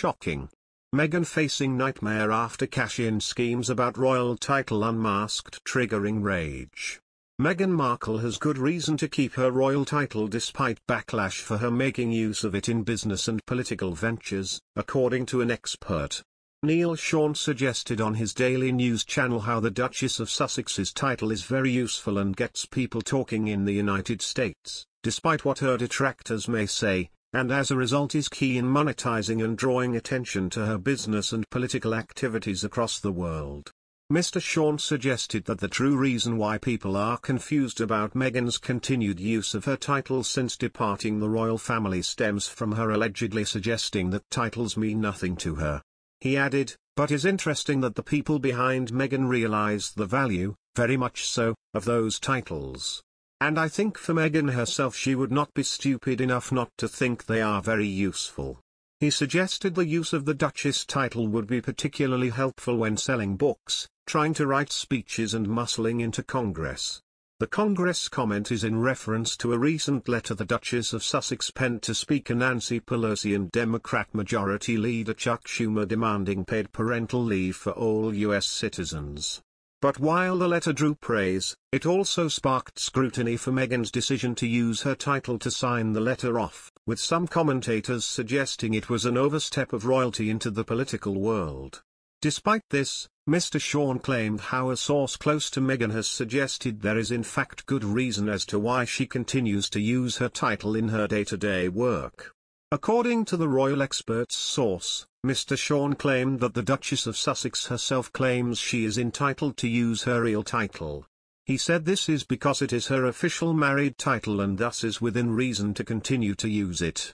shocking. Meghan facing nightmare after cash-in schemes about royal title unmasked triggering rage. Meghan Markle has good reason to keep her royal title despite backlash for her making use of it in business and political ventures, according to an expert. Neil Sean suggested on his daily news channel how the Duchess of Sussex's title is very useful and gets people talking in the United States, despite what her detractors may say, and as a result is key in monetizing and drawing attention to her business and political activities across the world. Mr. Sean suggested that the true reason why people are confused about Meghan's continued use of her title since departing the royal family stems from her allegedly suggesting that titles mean nothing to her. He added, "But it's interesting that the people behind Meghan realize the value, very much so, of those titles. And I think for Meghan herself she would not be stupid enough not to think they are very useful." He suggested the use of the Duchess title would be particularly helpful when selling books, trying to write speeches and muscling into Congress. The Congress comment is in reference to a recent letter the Duchess of Sussex penned to Speaker Nancy Pelosi and Democrat Majority Leader Chuck Schumer demanding paid parental leave for all U.S. citizens. But while the letter drew praise, it also sparked scrutiny for Meghan's decision to use her title to sign the letter off, with some commentators suggesting it was an overstep of royalty into the political world. Despite this, Mr. Sean claimed how a source close to Meghan has suggested there is in fact good reason as to why she continues to use her title in her day-to-day work. According to the royal expert's source, Mr. Sean claimed that the Duchess of Sussex herself claims she is entitled to use her real title. He said this is because it is her official married title and thus is within reason to continue to use it.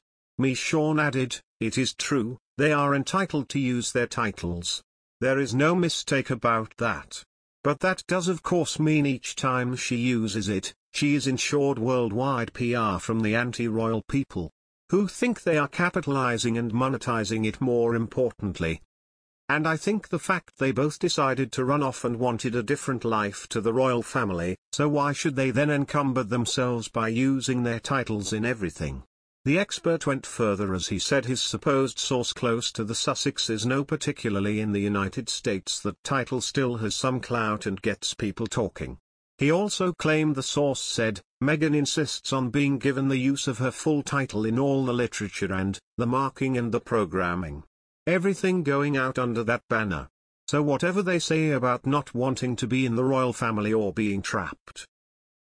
Sean added, "It is true, they are entitled to use their titles. There is no mistake about that. But that does of course mean each time she uses it, she is ensured worldwide PR from the anti-royal people, who think they are capitalizing and monetizing it more importantly. And I think the fact they both decided to run off and wanted a different life to the royal family, so why should they then encumber themselves by using their titles in everything?" The expert went further as he said his supposed source close to the Sussexes know particularly in the United States that title still has some clout and gets people talking. He also claimed the source said, "Meghan insists on being given the use of her full title in all the literature and the marking and the programming. Everything going out under that banner. So whatever they say about not wanting to be in the royal family or being trapped,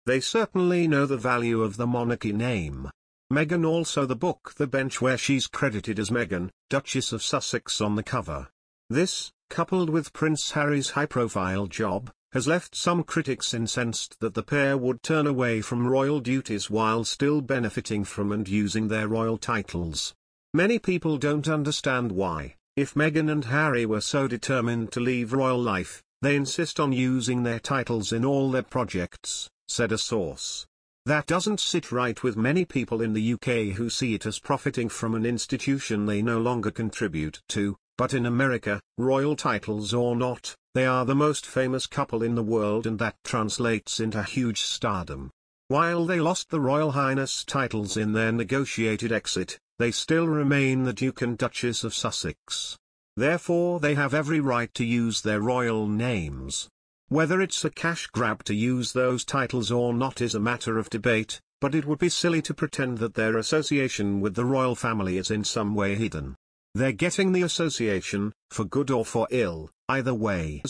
they certainly know the value of the monarchy name." Meghan also the book The Bench where she's credited as Meghan, Duchess of Sussex on the cover. This, coupled with Prince Harry's high-profile job, has left some critics incensed that the pair would turn away from royal duties while still benefiting from and using their royal titles. Many people don't understand why, if Meghan and Harry were so determined to leave royal life, they insist on using their titles in all their projects, said a source. That doesn't sit right with many people in the UK who see it as profiting from an institution they no longer contribute to, but in America, royal titles or not, they are the most famous couple in the world and that translates into huge stardom. While they lost the Royal Highness titles in their negotiated exit, they still remain the Duke and Duchess of Sussex. Therefore they have every right to use their royal names. Whether it's a cash grab to use those titles or not is a matter of debate, but it would be silly to pretend that their association with the royal family is in some way hidden. They're getting the association, for good or for ill, either way.